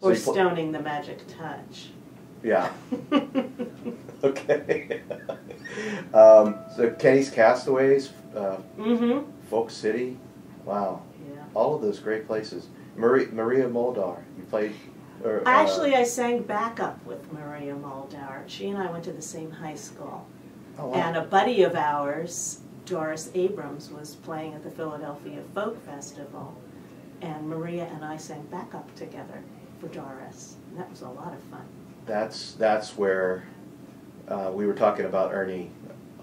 Or stoning the magic touch. Yeah. Okay. So Kenny's Castaways, Folk City, wow. Yeah. All of those great places. Maria Muldaur, you played? Or, Actually, I sang backup with Maria Muldaur. She and I went to the same high school. oh, wow. And a buddy of ours, Doris Abrams, was playing at the Philadelphia Folk Festival. And Maria and I sang backup together for Doris. And that was a lot of fun. That's where we were talking about Ernie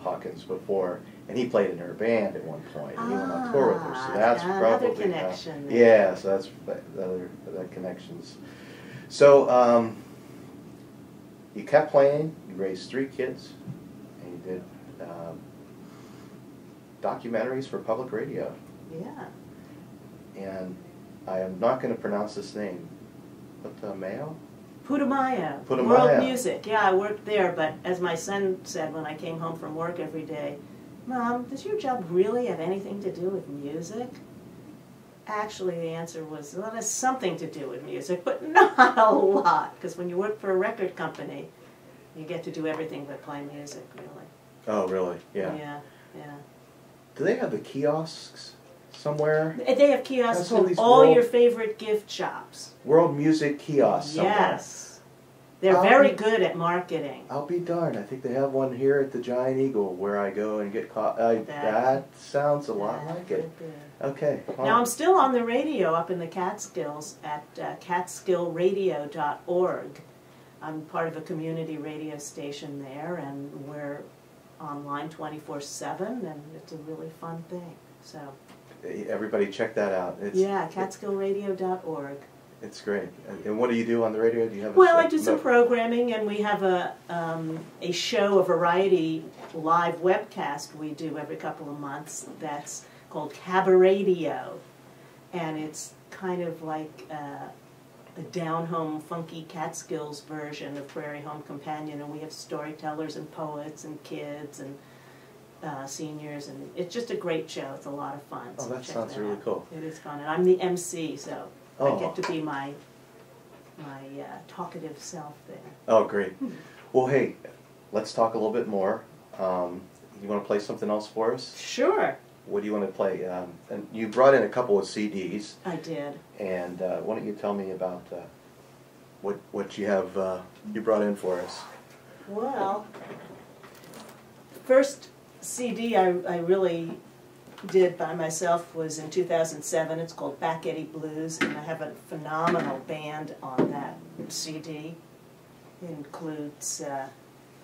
Hawkins before, and he played in her band at one point, and he went on tour with her. So that's another probably connection. Yeah, so that's that connections. So you kept playing. You raised 3 kids, and you did documentaries for public radio. Yeah. And I am not going to pronounce this name, but Mayo? Putumayo. Putumayo. World Music. Yeah, I worked there, but as my son said when I came home from work every day, Mom, does your job really have anything to do with music? Actually, the answer was, well, it has something to do with music, but not a lot, because when you work for a record company, you get to do everything but play music, really. Oh, really? Yeah. Yeah, yeah. Do they have the kiosks somewhere? They have kiosks all in these all world- your favorite gift shops. World Music kiosks somewhere. Yes. They're very good at marketing. I'll be darned. I think they have one here at the Giant Eagle where I go and get that sounds a lot like it. Okay. Well, Now I'm still on the radio up in the Catskills at catskillradio.org. I'm part of a community radio station there, and we're online 24/7, and it's a really fun thing. So everybody check that out. yeah, catskillradio.org. It's great. And what do you do on the radio? Do you have? Well, I do some programming, and we have a show, a variety live webcast we do every couple of months. That's called Cabaradio, and it's kind of like a down-home, funky Catskills version of Prairie Home Companion, and we have storytellers and poets and kids and seniors, and it's just a great show. It's a lot of fun. Oh, so that check sounds really out. cool. It is fun, and I'm the MC, so Oh. I get to be my talkative self there. Oh, great. Well, hey, let's talk a little bit more. You want to play something else for us? Sure. What do you want to play? And you brought in a couple of CDs. I did. And why don't you tell me about what you have you brought in for us? Well, first CD I really did by myself was in 2007. It's called Back Eddie Blues, and I have a phenomenal band on that CD. It includes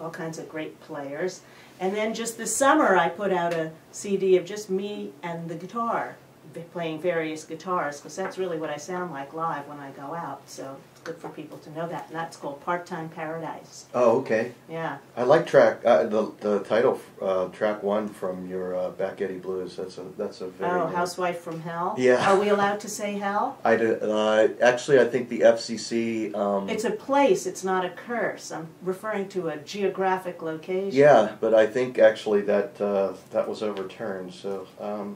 all kinds of great players. And then just this summer I put out a CD of just me and the guitar, playing various guitars, because that's really what I sound like live when I go out, so it's good for people to know that. And that's called Part-Time Paradise. Oh, okay. Yeah. I like the title track 1 from your Back Eddie Blues. That's a very Oh, Housewife from Hell? Yeah. Are we allowed to say hell? I did, actually I think the FCC It's a place, it's not a curse. I'm referring to a geographic location. yeah, but I think actually that that was overturned, so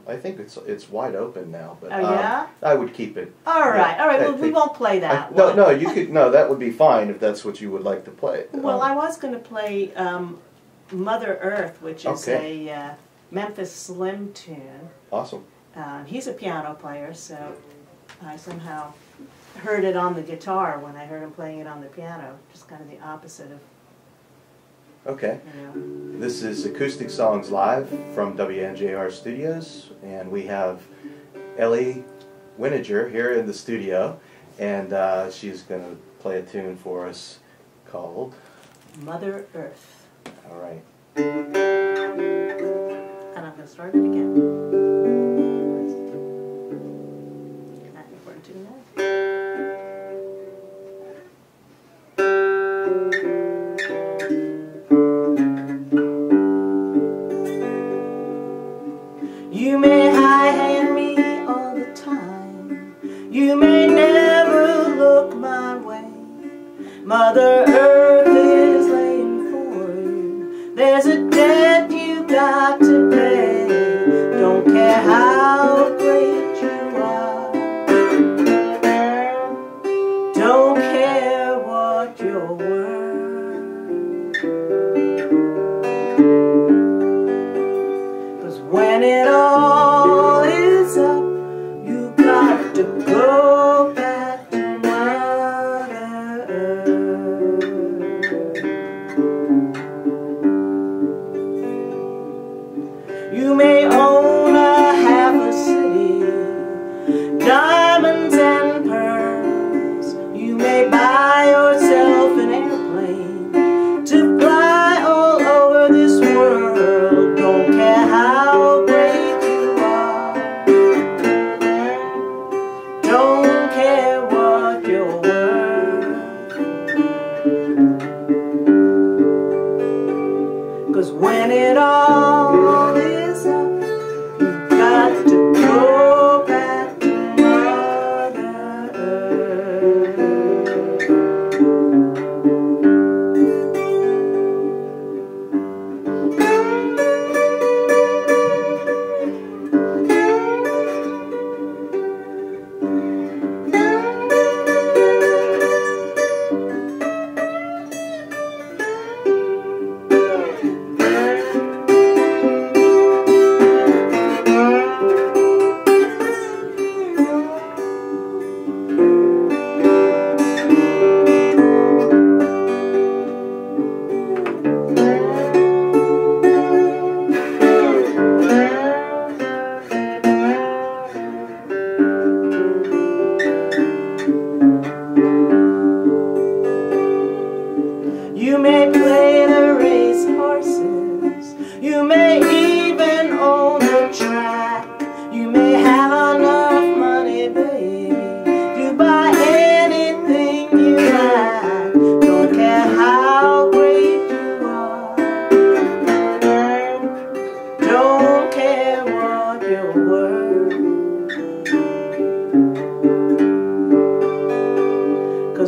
I think it's wide open now, but Oh, yeah? I would keep it. All right, Yeah, all right, I well, we think- won't play that No, one. no, you could. No, that would be fine if that's what you would like to play. Well, I was going to play Mother Earth, which is a Memphis Slim tune. Awesome. He's a piano player, so I somehow heard it on the guitar when I heard him playing it on the piano, just kind of the opposite of, Okay. you know. This is Acoustic Songs Live from WNJR Studios, and we have Elly Wininger here in the studio, and she's going to play a tune for us called Mother Earth. All right. And I'm going to start it again. Not important to know. You may high-hand me all the time. You may never look my way. Mother Earth is laying for you. There's a debt you got to pay. Don't care how great you are. Don't care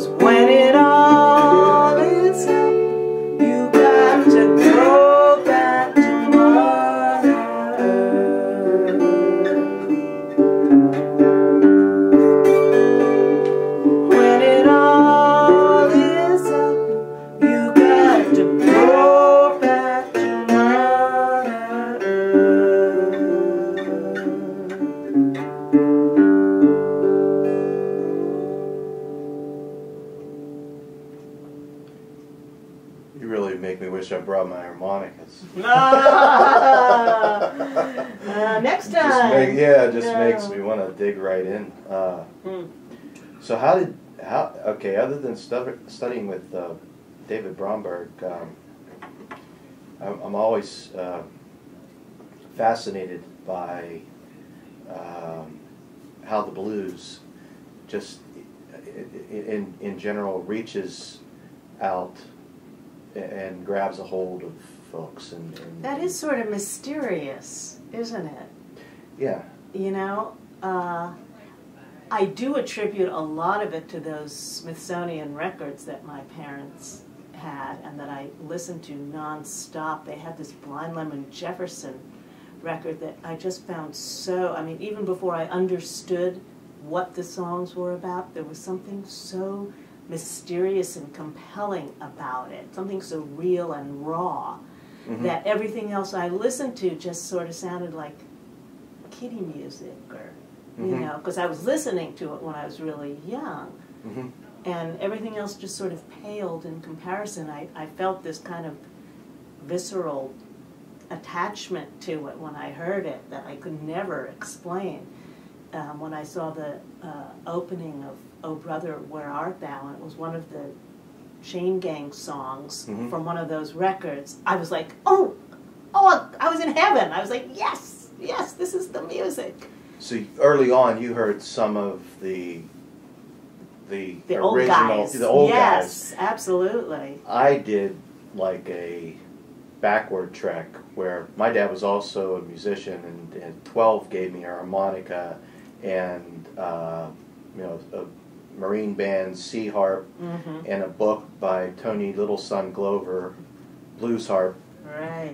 'cause when it all is up, you got to go back to mother. When it all is up, you got to go back to mother. You really make me wish I brought my harmonicas. Next time. It just makes me want to dig right in. So okay, other than studying with David Bromberg, I'm always fascinated by how the blues just in general reaches out and grabs a hold of folks. And that is sort of mysterious, isn't it? Yeah. You know, I do attribute a lot of it to those Smithsonian records that my parents had and that I listened to nonstop. They had this Blind Lemon Jefferson record that I just found so, I mean, even before I understood what the songs were about, there was something so mysterious and compelling about it, something so real and raw, that everything else I listened to just sort of sounded like kiddie music, or you know, because I was listening to it when I was really young, and everything else just sort of paled in comparison. I felt this kind of visceral attachment to it when I heard it that I could never explain. When I saw the opening of "Oh Brother, Where Art Thou," and it was one of the Chain Gang songs from one of those records, I was like, oh, I was in heaven. I was like, yes, this is the music. So early on, you heard some of the old original, guys. the old guys. Yes, absolutely. I did like a backward trek where my dad was also a musician, and 12 gave me a harmonica and you know, a Marine Band C harp and a book by Tony Littleson Glover, blues harp. Right.